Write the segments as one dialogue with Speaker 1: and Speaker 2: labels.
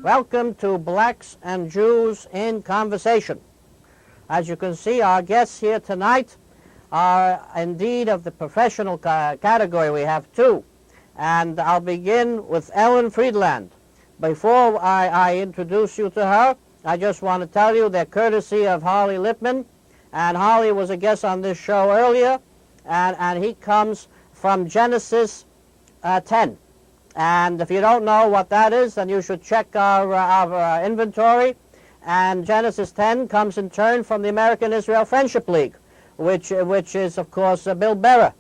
Speaker 1: Welcome to Blacks and Jews in Conversation. As you can see, our guests here tonight are indeed of the professional category. We have two. And I'll begin with Ellen Freidland. Before I introduce you to her, I just want to tell you they're courtesy of Harley Lippman. And Harley was a guest on this show earlier, and he comes from Genesis 10. And if you don't know what that is, then you should check our inventory. And Genesis 10 comes in turn from the American-Israel Friendship League, which is, of course, Bill Berra.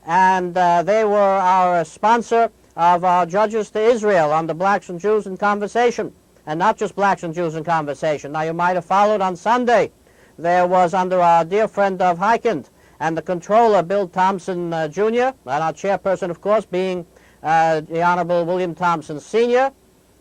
Speaker 1: And they were our sponsor of our Judges to Israel on the Blacks and Jews in Conversation. And not just Blacks and Jews in Conversation. Now, you might have followed on Sunday. There was, under our dear friend of Heikend and the controller, Bill Thompson, Jr., and our chairperson, of course, being the Honorable William Thompson, Sr.,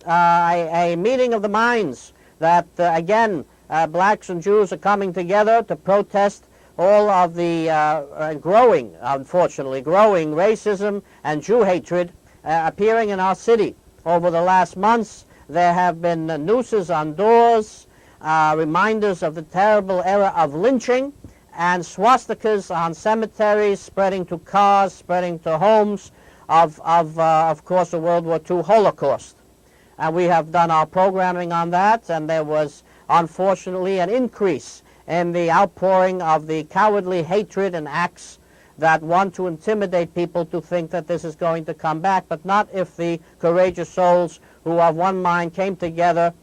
Speaker 1: a meeting of the minds that, again, Blacks and Jews are coming together to protest all of the growing, unfortunately, growing racism and Jew hatred appearing in our city. Over the last months, there have been nooses on doors, reminders of the terrible era of lynching, and swastikas on cemeteries, spreading to cars, spreading to homes of course, the World War II Holocaust. And we have done our programming on that, and there was, unfortunately, an increase in the outpouring of the cowardly hatred and acts that want to intimidate people to think that this is going to come back, but not if the courageous souls who of one mind came together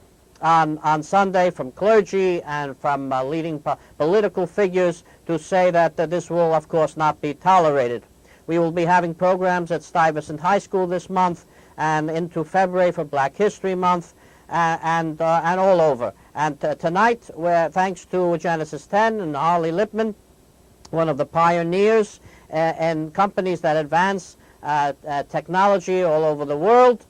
Speaker 1: on Sunday from clergy and from leading political figures to say that this will, of course, not be tolerated. We will be having programs at Stuyvesant High School this month and into February for Black History Month and all over. And tonight, thanks to Genesis 10 and Harley Lippman, one of the pioneers and companies that advance technology all over the world,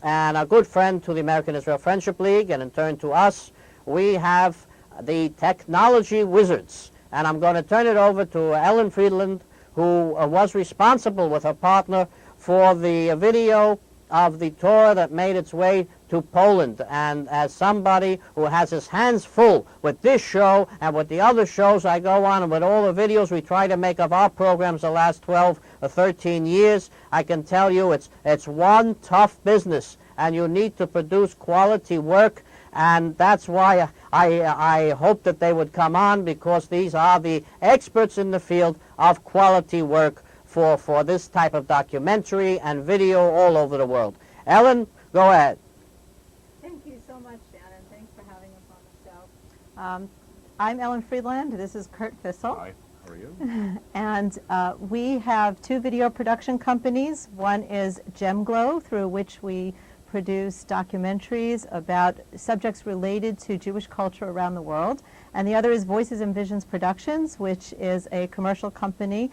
Speaker 1: and a good friend to the American-Israel Friendship League, and in turn to us, we have the technology wizards. And I'm going to turn it over to Ellen Freidland, who was responsible with her partner for the video of the Torah that made its way to Poland. And as somebody who has his hands full with this show and with the other shows I go on and with all the videos we try to make of our programs the last 12 or 13 years, I can tell you it's one tough business, and you need to produce quality work. And that's why I hope that they would come on, because these are the experts in the field of quality work for this type of documentary and video all over the world. Ellen, go ahead.
Speaker 2: Thank you so much, Dan, and thanks for having us on the show. I'm Ellen Freidland. This is Kurt Fissel.
Speaker 3: Hi, how are you?
Speaker 2: And we have two video production companies. One is GemGlow, through which we produce documentaries about subjects related to Jewish culture around the world. And the other is Voices and Visions Productions, which is a commercial company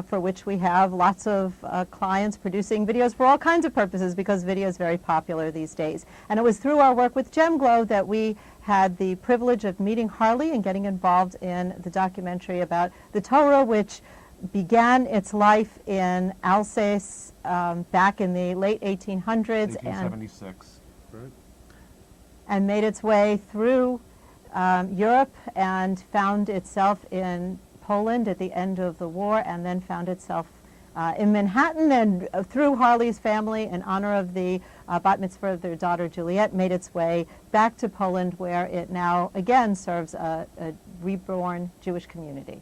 Speaker 2: for which we have lots of clients producing videos for all kinds of purposes, because video is very popular these days. And it was through our work with GemGlow that we had the privilege of meeting Harley and getting involved in the documentary about the Torah, which began its life in Alsace back in the late 1800s
Speaker 3: 1876, right?
Speaker 2: And made its way through Europe and found itself in Poland at the end of the war, and then found itself in Manhattan, and through Harley's family, in honor of the bat mitzvah of their daughter Juliet, made its way back to Poland, where it now again serves a reborn Jewish community.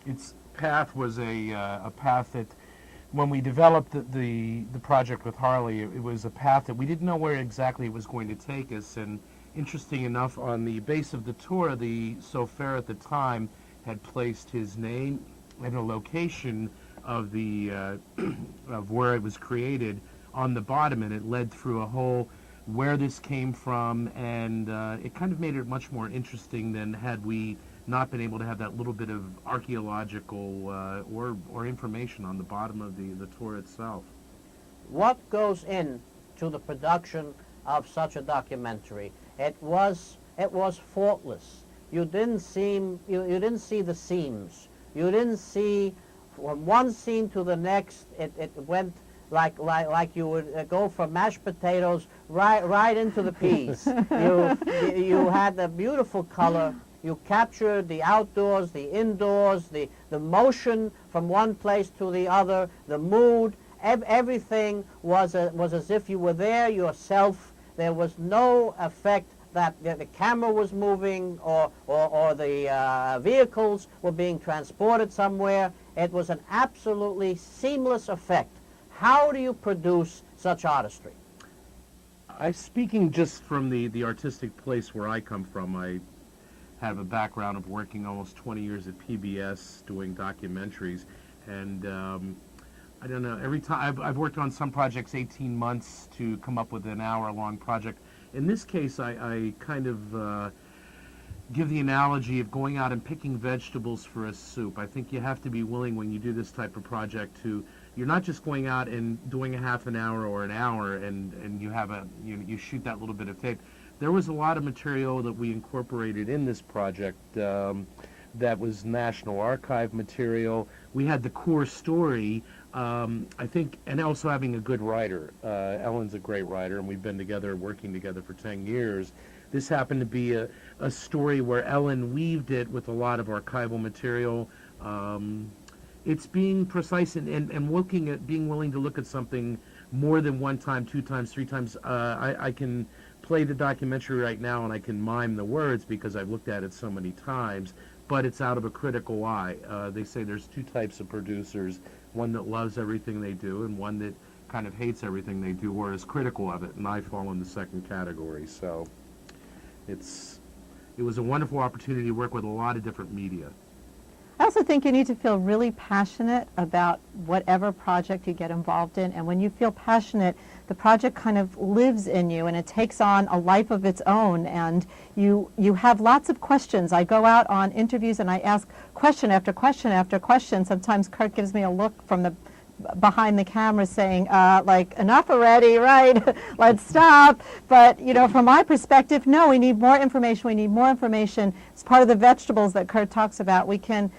Speaker 3: Its path was a path that, when we developed the project with Harley, it was a path that we didn't know where exactly it was going to take us. And interesting enough, on the base of the Torah, the sofer at the time had placed his name and a location of the of where it was created on the bottom, and it led through a whole where this came from, and it kind of made it much more interesting than had we not been able to have that little bit of archaeological or information on the bottom of the Torah itself.
Speaker 1: What goes into the production of such a documentary? It was faultless. You didn't see the seams. You didn't see from one scene to the next. It went like you would go from mashed potatoes right into the peas. You had the beautiful color. You captured the outdoors, the indoors, the motion from one place to the other, the mood. Everything was as if you were there yourself. There was no effect that the camera was moving or the vehicles were being transported somewhere. It was an absolutely seamless effect. How do you produce such artistry?
Speaker 3: Speaking just from the artistic place where I come from, I have a background of working almost 20 years at PBS doing documentaries, and I don't know, every time I've worked on some projects 18 months to come up with an hour-long project. In this case, I kind of give the analogy of going out and picking vegetables for a soup. I think you have to be willing when you do this type of project to, you're not just going out and doing a half an hour or an hour and you have you shoot that little bit of tape. There was a lot of material that we incorporated in this project that was National Archive material. We had the core story, I think, and also having a good writer. Ellen's a great writer, and we've been together, working together for 10 years. This happened to be a story where Ellen weaved it with a lot of archival material. It's being precise and looking at, being willing to look at something more than one time, 2 times, 3 times. I can play the documentary right now and I can mime the words because I've looked at it so many times, but it's out of a critical eye. They say there's 2 types of producers, one that loves everything they do and one that kind of hates everything they do or is critical of it, and I fall in the second category. So it was a wonderful opportunity to work with a lot of different media.
Speaker 2: I also think you need to feel really passionate about whatever project you get involved in, and when you feel passionate, the project kind of lives in you and it takes on a life of its own, and you have lots of questions. I go out on interviews and I ask question after question after question. Sometimes Kurt gives me a look from the behind the camera saying, like, enough already, right? Let's stop. But, you know, from my perspective, no, we need more information. We need more information. It's part of the vegetables that Kurt talks about. We can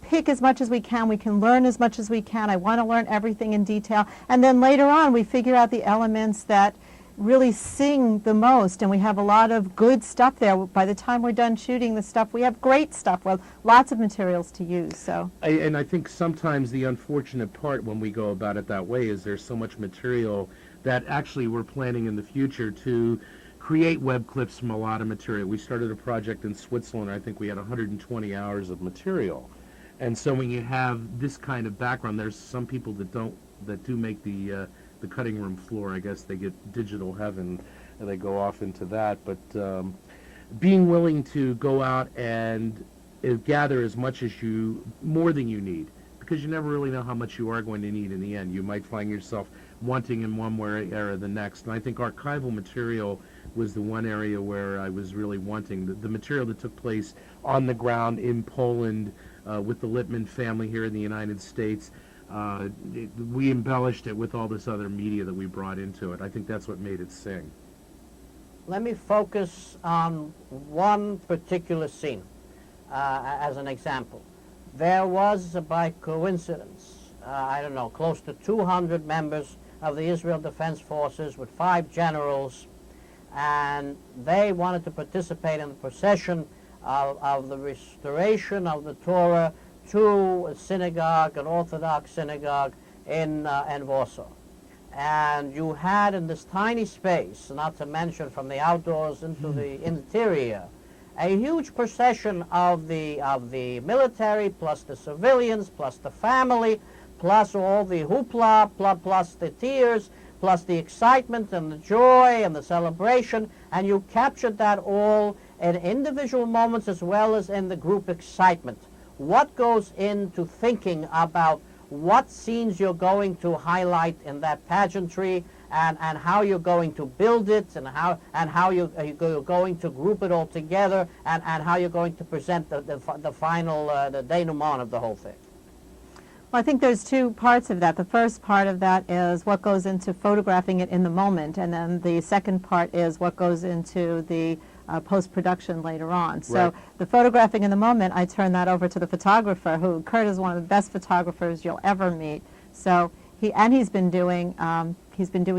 Speaker 2: pick as much as we can. We can learn as much as we can. I want to learn everything in detail. And then later on, we figure out the elements that really sing the most, and we have a lot of good stuff there. By the time we're done shooting the stuff, we have great stuff with lots of materials to use. So,
Speaker 3: and I think sometimes the unfortunate part when we go about it that way is there's so much material that actually we're planning in the future to create web clips from a lot of material. We started a project in Switzerland. I think we had 120 hours of material. And so when you have this kind of background, there's some people that do make the cutting room floor. I guess they get digital heaven and they go off into that. But being willing to go out and gather as much as more than you need, because you never really know how much you are going to need in the end. You might find yourself wanting in one area or the next. And I think archival material was the one area where I was really wanting. The material that took place on the ground in Poland with the Lippman family here in the United States. We embellished it with all this other media that we brought into it. I think that's what made it sing.
Speaker 1: Let me focus on one particular scene as an example. There was, by coincidence, I don't know, close to 200 members of the Israel Defense Forces with 5 generals, and they wanted to participate in the procession of the restoration of the Torah to a synagogue, an Orthodox synagogue in Warsaw. And you had in this tiny space, not to mention from the outdoors into the interior, a huge procession of the military, plus the civilians, plus the family, plus all the hoopla, plus the tears, plus the excitement and the joy and the celebration, and you captured that all in individual moments as well as in the group excitement. What goes into thinking about what scenes you're going to highlight in that pageantry, and how you're going to build it, and how you're going to group it all together, and how you're going to present the final the denouement of the whole thing?
Speaker 2: well, I think there's 2 parts of that. The first part of that is what goes into photographing it in the moment, and then the second part is what goes into the post-production later on. So
Speaker 3: Right.
Speaker 2: the photographing in the moment, I turn that over to the photographer, who Kurt is one of the best photographers you'll ever meet. So He's been doing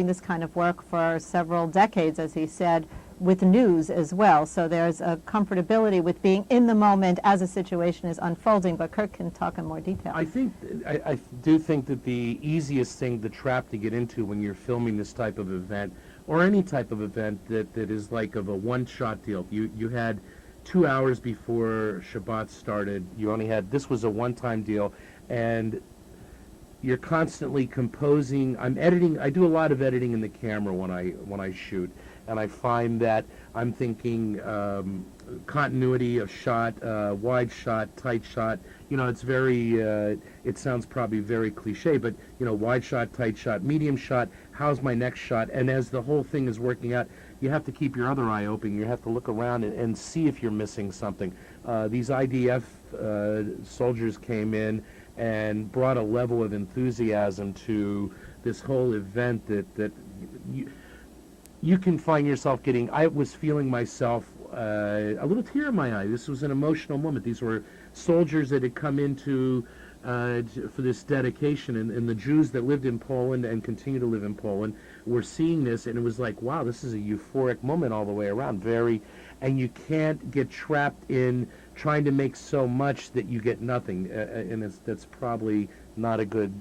Speaker 2: this kind of work for several decades, as he said, with news as well. So there's a comfortability with being in the moment as a situation is unfolding. But Kirk can talk in more detail.
Speaker 3: I do think that the easiest thing, the trap to get into when you're filming this type of event, or any type of event that is like of a one-shot deal. You had 2 hours before Shabbat started. You only had, this was a one-time deal, and you're constantly composing. I'm editing. I do a lot of editing in the camera when I shoot, and I find that I'm thinking continuity of shot, wide shot, tight shot. You know, it's very. It sounds probably very cliche, but you know, wide shot, tight shot, medium shot. How's my next shot? And as the whole thing is working out, you have to keep your other eye open. You have to look around and see if you're missing something. These IDF soldiers came in and brought a level of enthusiasm to this whole event that you can find yourself getting. I was feeling myself a little tear in my eye. This was an emotional moment. These were soldiers that had come into for this dedication, and the Jews that lived in Poland and continue to live in Poland were seeing this, and it was like, wow, this is a euphoric moment all the way around. And you can't get trapped in trying to make so much that you get nothing, and that's probably not a good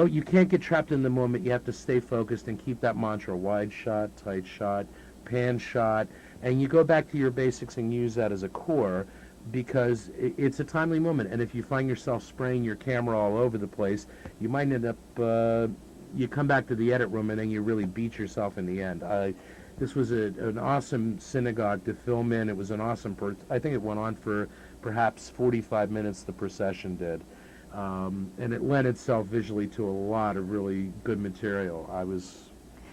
Speaker 3: you can't get trapped in the moment. You have to stay focused and keep that mantra: wide shot, tight shot, pan shot, and you go back to your basics and use that as a core, because it's a timely moment. And if you find yourself spraying your camera all over the place, you might end up you come back to the edit room and then you really beat yourself in the end. This was an awesome synagogue to film in. It was an awesome, I think it went on for perhaps 45 minutes, the procession did. And it lent itself visually to a lot of really good material.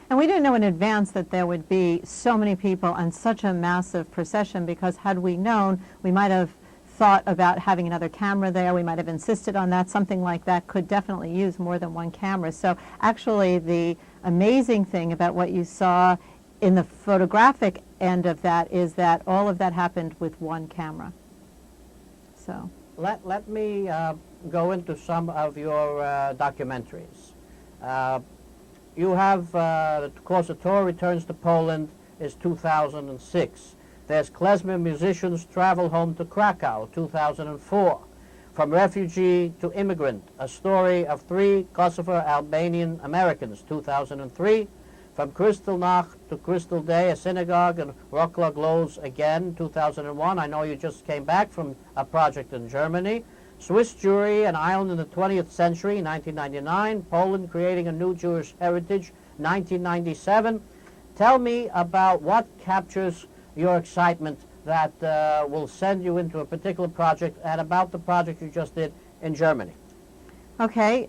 Speaker 2: And we didn't know in advance that there would be so many people and such a massive procession, because had we known, we might have thought about having another camera there. We might have insisted on that. Something like that could definitely use more than one camera. So actually the amazing thing about what you saw in the photographic end of that is that all of that happened with one camera. So
Speaker 1: let me go into some of your documentaries. You have, of course, the tour returns to Poland is 2006. There's Klezmer Musicians Travel Home to Krakow, 2004. From Refugee to Immigrant, a story of 3 Kosovo Albanian Americans, 2003. From Kristallnacht to Crystal Day, a synagogue in Wroclaw glows again, 2001. I know you just came back from a project in Germany. Swiss Jewry, an island in the 20th century, 1999. Poland creating a new Jewish heritage, 1997. Tell me about what captures your excitement that will send you into a particular project, and about the project you just did in Germany.
Speaker 2: Okay,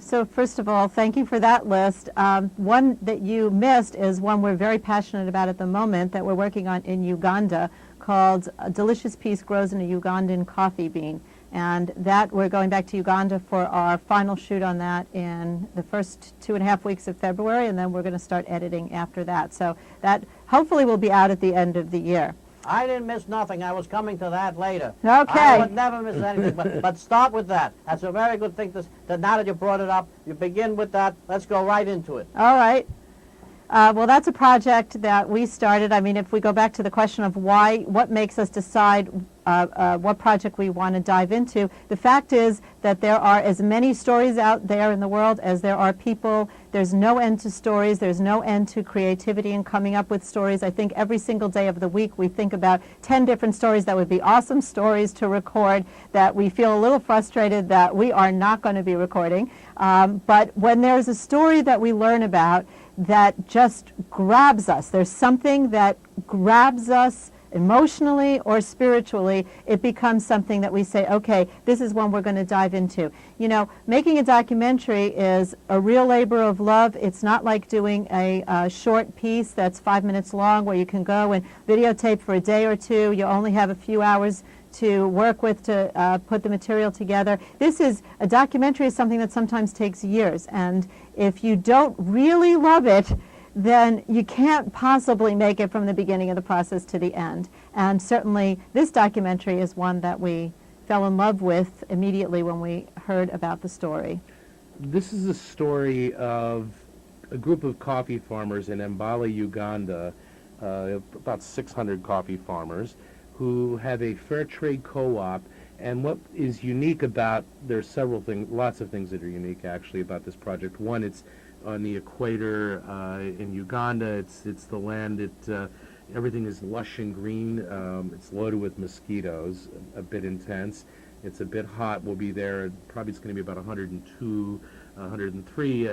Speaker 2: so first of all, thank you for that list. One that you missed is one we're very passionate about at the moment that we're working on in Uganda, called A Delicious Peace Grows in a Ugandan Coffee Bean. And that, we're going back to Uganda for our final shoot on that in the first 2.5 weeks of February, and then we're going to start editing after that. So that hopefully will be out at the end of the year.
Speaker 1: I didn't miss nothing. I was coming to that later.
Speaker 2: Okay.
Speaker 1: I would never miss anything, but start with that. That's a very good thing that now that you brought it up, you begin with that. Let's go right into it.
Speaker 2: All right. Well, that's a project that we started. I mean, if we go back to the question of what makes us decide what project we want to dive into, the fact is that there are as many stories out there in the world as there are people. There's no end to stories. There's no end to creativity and coming up with stories. I think every single day of the week we think about 10 different stories that would be awesome stories to record that we feel a little frustrated that we are not going to be recording. But when there's a story that we learn about that just grabs us, there's something that grabs us emotionally or spiritually, it becomes something that we say, okay, this is one we're going to dive into. You know, making a documentary is a real labor of love. It's not like doing a short piece that's 5 minutes long where you can go and videotape for a day or two. You only have a few hours to work with to put the material together. A documentary is something that sometimes takes years, and if you don't really love it, then you can't possibly make it from the beginning of the process to the end. And certainly this documentary is one that we fell in love with immediately when we heard about the story.
Speaker 3: This is a story of a group of coffee farmers in Mbale, Uganda, about 600 coffee farmers, who have a fair trade co-op. And what is unique about, there's several things, lots of things that are unique actually about this project. One, it's on the equator in Uganda. It's the land everything is lush and green. It's loaded with mosquitoes, a bit intense. It's a bit hot. We'll be there. Probably it's going to be about 102, 103.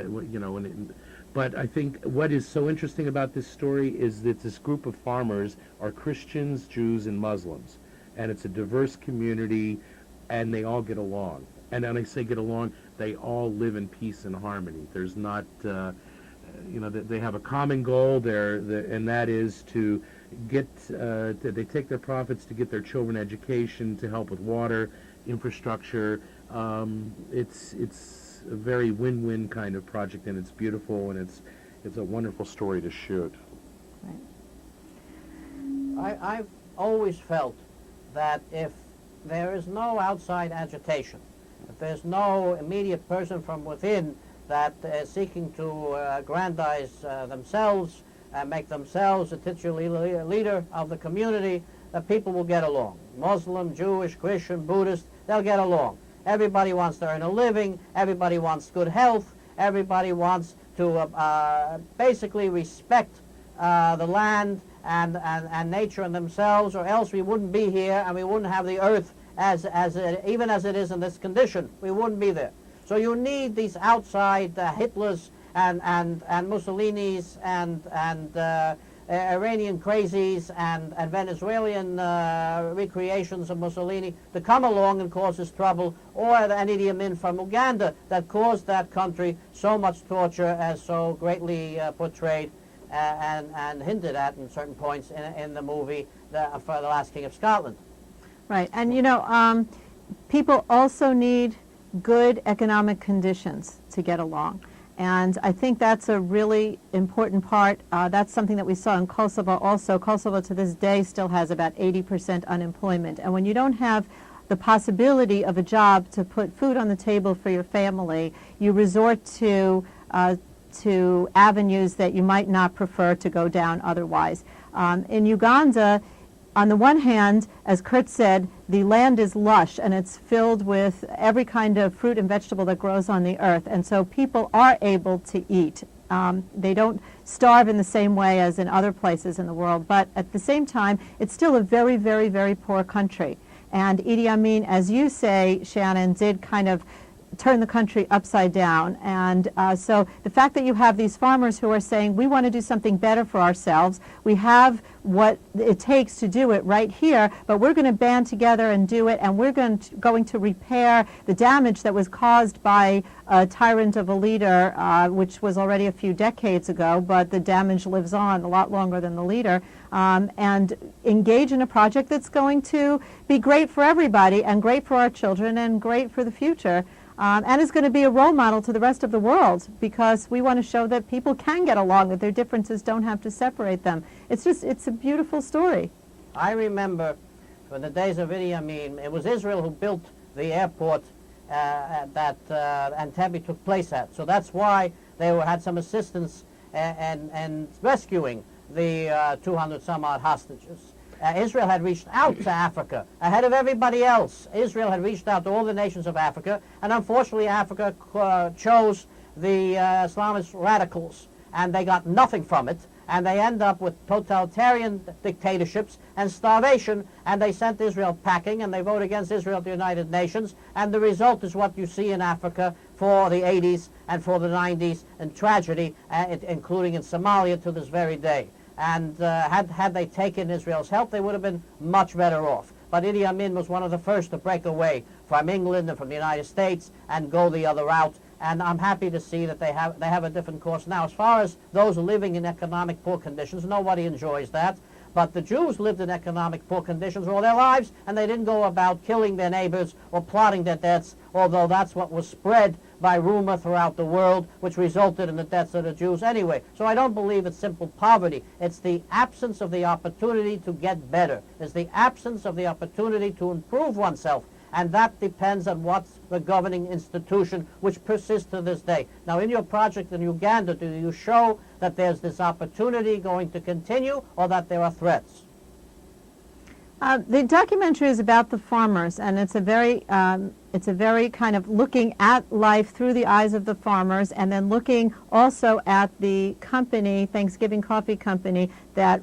Speaker 3: But I think what is so interesting about this story is that this group of farmers are Christians, Jews, and Muslims, and it's a diverse community, and they all get along. And when I say get along, they all live in peace and harmony. There's not, they have a common goal there, and that is to get. They take their profits to get their children education, to help with water, infrastructure. It's a very win-win kind of project, and it's beautiful, and it's a wonderful story to shoot.
Speaker 2: Right.
Speaker 1: I've always felt that if there is no outside agitation, if there's no immediate person from within that is seeking to aggrandize themselves and make themselves a titular leader of the community, that people will get along. Muslim, Jewish, Christian, Buddhist, they'll get along. Everybody wants to earn a living. Everybody wants good health. Everybody wants to basically respect the land and nature and themselves, or else we wouldn't be here and we wouldn't have the earth even as it is in this condition. We wouldn't be there. So you need these outside Hitlers and Mussolinis and Iranian crazies and Venezuelan recreations of Mussolini to come along and cause us trouble, or an Idi Amin from Uganda that caused that country so much torture as so greatly portrayed and hinted at in certain points in the movie for The Last King of Scotland.
Speaker 2: Right, and people also need good economic conditions to get along. And I think that's a really important part. That's something that we saw in Kosovo also. Kosovo to this day still has about 80% unemployment. And when you don't have the possibility of a job to put food on the table for your family, you resort to avenues that you might not prefer to go down otherwise. In Uganda, on the one hand, as Kurt said, the land is lush and it's filled with every kind of fruit and vegetable that grows on the earth, and so people are able to eat. They don't starve in the same way as in other places in the world, but at the same time, it's still a very, very, very poor country. And Idi Amin, as you say, Shannon, did kind of turn the country upside down. And so the fact that you have these farmers who are saying, we want to do something better for ourselves, we have what it takes to do it right here, but we're going to band together and do it, and we're going to repair the damage that was caused by a tyrant of a leader, which was already a few decades ago, but the damage lives on a lot longer than the leader, and engage in a project that's going to be great for everybody and great for our children and great for the future. And is going to be a role model to the rest of the world, because we want to show that people can get along, that their differences don't have to separate them. It's a beautiful story.
Speaker 1: I remember from the days of Idi Amin, it was Israel who built the airport that Entebbe took place at. So that's why they had some assistance in rescuing the 200 some odd hostages. Israel had reached out to Africa ahead of everybody else. Israel had reached out to all the nations of Africa, and unfortunately Africa chose the Islamist radicals, and they got nothing from it, and they end up with totalitarian dictatorships and starvation, and they sent Israel packing, and they vote against Israel at the United Nations, and the result is what you see in Africa for the 80s and for the 90s, and tragedy, including in Somalia to this very day. And had they taken Israel's help, they would have been much better off. But Idi Amin was one of the first to break away from England and from the United States and go the other route. And I'm happy to see that they have a different course now. As far as those living in economic poor conditions, nobody enjoys that. But the Jews lived in economic poor conditions all their lives, and they didn't go about killing their neighbors or plotting their deaths, although that's what was spread by rumor throughout the world, which resulted in the deaths of the Jews anyway. So I don't believe it's simple poverty. It's the absence of the opportunity to get better. It's the absence of the opportunity to improve oneself. and that depends on what's the governing institution, which persists to this day. Now, in your project in Uganda, do you show that there's this opportunity going to continue, or that there are threats?
Speaker 2: The documentary is about the farmers, and it's a very kind of looking at life through the eyes of the farmers, and then looking also at the company, Thanksgiving Coffee Company, that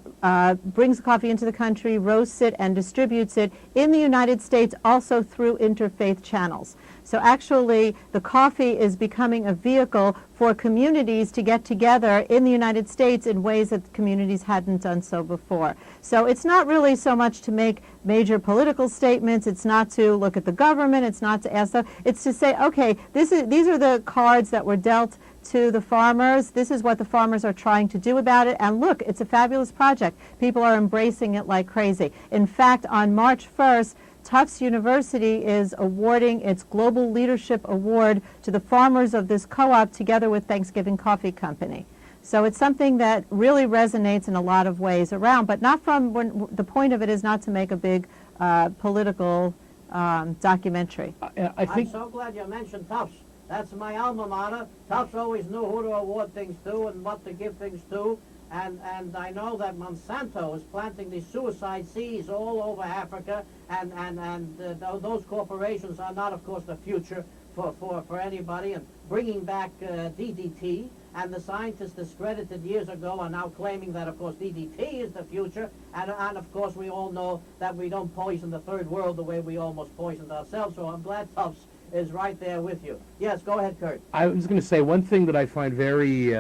Speaker 2: brings coffee into the country, roasts it, and distributes it in the United States, also through interfaith channels. So actually, the coffee is becoming a vehicle for communities to get together in the United States in ways that communities hadn't done so before. So it's not really so much to make major political statements. It's not to look at the government. It's not to ask them. It's to say, okay, these are the cards that were dealt to the farmers. This is what the farmers are trying to do about it. And look, it's a fabulous project. People are embracing it like crazy. In fact, on March 1st, Tufts University is awarding its Global Leadership Award to the farmers of this co-op together with Thanksgiving Coffee Company. So it's something that really resonates in a lot of ways around, but not from the point of it is not to make a big political documentary.
Speaker 1: I'm so glad you mentioned Tufts. That's my alma mater. Tufts always knew who to award things to and what to give things to. And I know that Monsanto is planting these suicide seeds all over Africa, and those corporations are not, of course, the future for anybody, and bringing back DDT, and the scientists discredited years ago are now claiming that, of course, DDT is the future, and of course we all know that we don't poison the third world the way we almost poisoned ourselves, so I'm glad Tufts is right there with you. Yes, go ahead, Kurt.
Speaker 3: I was going to say one thing that I find very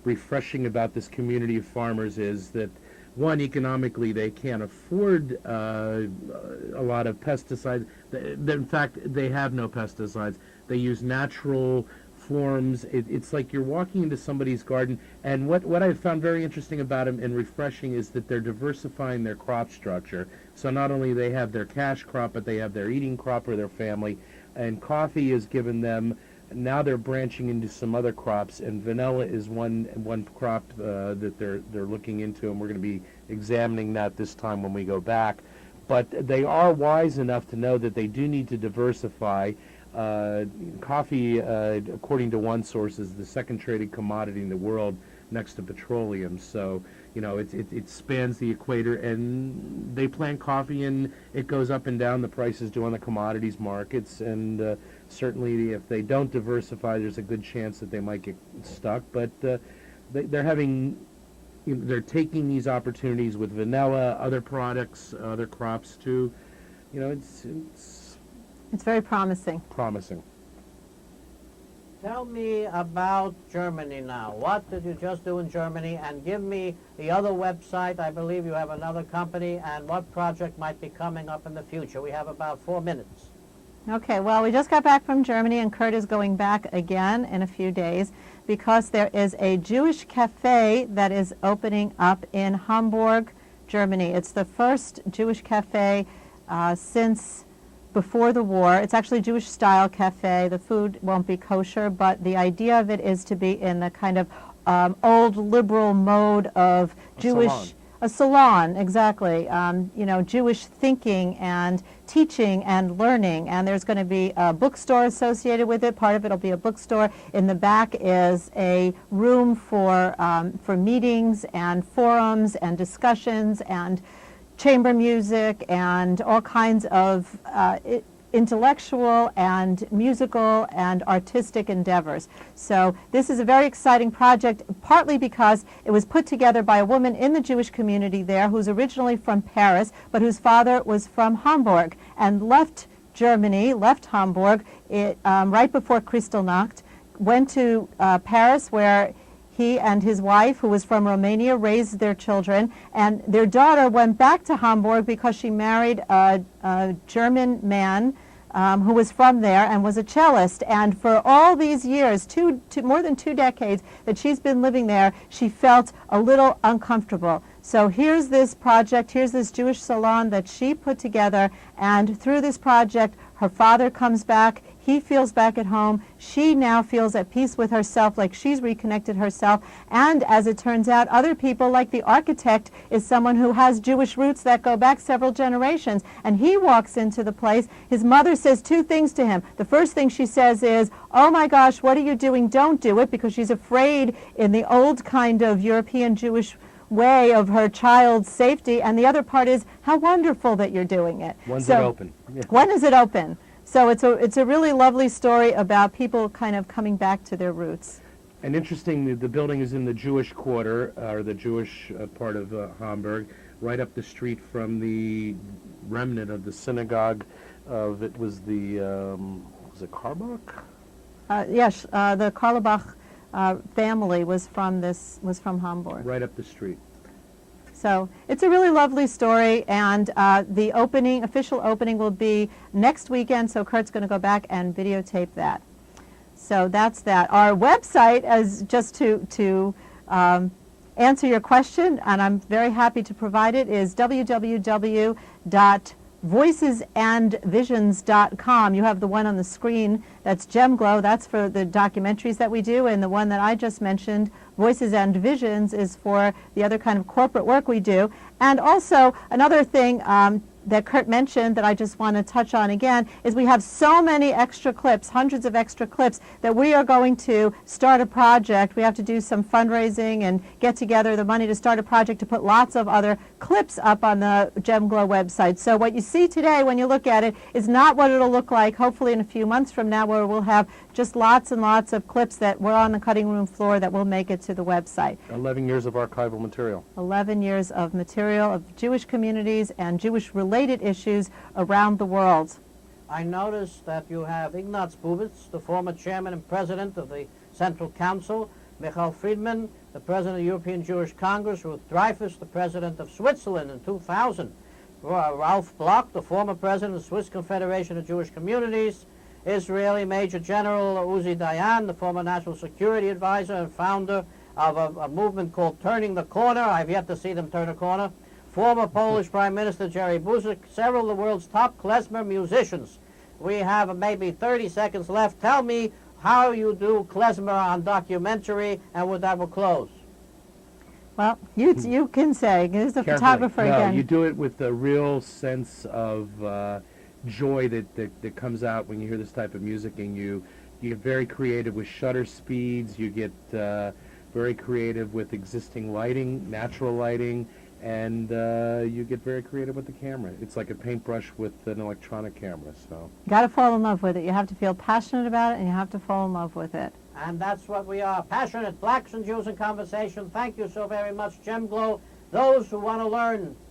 Speaker 3: refreshing about this community of farmers is that, one, economically they can't afford a lot of pesticides. In fact, they have no pesticides. They use natural forms. It's like you're walking into somebody's garden, and what I've found very interesting about them and refreshing is that they're diversifying their crop structure. So not only they have their cash crop, but they have their eating crop or their family, and coffee has given them. Now they're branching into some other crops, and vanilla is one crop that they're looking into, and we're going to be examining that this time when we go back. But they are wise enough to know that they do need to diversify. Coffee, according to one source, is the second traded commodity in the world next to petroleum. So, it spans the equator, and they plant coffee, and it goes up and down. The prices do on the commodities markets, and certainly if they don't diversify, there's a good chance that they might get stuck. But they're taking these opportunities with vanilla, other products, other crops too. It's
Speaker 2: very promising.
Speaker 3: Promising.
Speaker 1: Tell me about Germany now. What did you just do in Germany? And give me the other website. I believe you have another company, and what project might be coming up in the future. We have about 4 minutes.
Speaker 2: Okay, well, we just got back from Germany, and Kurt is going back again in a few days because there is a Jewish cafe that is opening up in Hamburg, Germany. It's the first Jewish cafe since before the war. It's actually a Jewish-style cafe. The food won't be kosher, but the idea of it is to be in the kind of old liberal mode of Jewish...
Speaker 3: Salon.
Speaker 2: A salon, exactly. Jewish thinking and teaching and learning. And there's going to be a bookstore associated with it. Part of it will be a bookstore. In the back is a room for meetings and forums and discussions and chamber music and all kinds of intellectual and musical and artistic endeavors. So this is a very exciting project, partly because it was put together by a woman in the Jewish community there who's originally from Paris, but whose father was from Hamburg and left Germany, left Hamburg right before Kristallnacht, went to Paris, where he and his wife, who was from Romania, raised their children, and their daughter went back to Hamburg because she married a German man who was from there and was a cellist. And for all these years, more than 2 decades that she's been living there, she felt a little uncomfortable. So here's this project, here's this Jewish salon that she put together, and through this project, her father comes back. He feels back at home. She now feels at peace with herself, like she's reconnected herself. And as it turns out, other people, like the architect, is someone who has Jewish roots that go back several generations. And he walks into the place. His mother says two things to him. The first thing she says is, "Oh my gosh, what are you doing? Don't do it," because she's afraid in the old kind of European Jewish way of her child's safety. And the other part is, how wonderful that you're doing it.
Speaker 3: When's it open? Yeah.
Speaker 2: When is it open? So it's a really lovely story about people kind of coming back to their roots.
Speaker 3: And interesting, the building is in the Jewish quarter, or the Jewish part of Hamburg, right up the street from the remnant of the synagogue of, it was the, was it Karbach?
Speaker 2: Yes, the Karlbach family was from Hamburg.
Speaker 3: Right up the street.
Speaker 2: So it's a really lovely story, and the official opening will be next weekend, so Kurt's going to go back and videotape that. So that's that. Our website, as just to answer your question, and I'm very happy to provide it, is www.voicesandvisions.com. You have the one on the screen, that's GemGlow, that's for the documentaries that we do, and the one that I just mentioned, Voices and Visions, is for the other kind of corporate work we do. And also, another thing that Kurt mentioned that I just want to touch on again is we have so many extra clips, hundreds of extra clips, that we are going to start a project. We have to do some fundraising and get together the money to start a project to put lots of other clips up on the GemGlow website. So what you see today when you look at it is not what it'll look like hopefully in a few months from now, where we'll have just lots and lots of clips that were on the cutting room floor that will make it to the website.
Speaker 3: 11 years of archival material.
Speaker 2: 11 years of material of Jewish communities and Jewish-related issues around the world.
Speaker 1: I noticed that you have Ignaz Bubitz, the former chairman and president of the Central Council, Michael Freidland, the president of the European Jewish Congress, Ruth Dreyfus, the president of Switzerland in 2000, Ralph Bloch, the former president of the Swiss Confederation of Jewish Communities, Israeli Major General Uzi Dayan, the former national security advisor and founder of a movement called Turning the Corner. I've yet to see them turn a corner. Former Polish Prime Minister Jerry Buzek, several of the world's top klezmer musicians. We have maybe 30 seconds left. Tell me how you do klezmer on documentary, and with that we'll close.
Speaker 2: Well, you can say. Here's the photographer again.
Speaker 3: You do it with a real sense of joy that comes out when you hear this type of music, and you get very creative with shutter speeds. You get very creative with existing lighting, natural lighting, and you get very creative with the camera. It's like a paintbrush with an electronic camera. So
Speaker 2: You got to fall in love with it. You have to feel passionate about it, and you have to fall in love with it.
Speaker 1: And that's what we are, passionate blacks and Jews in conversation. Thank you so very much, GemGlow. Those who want to learn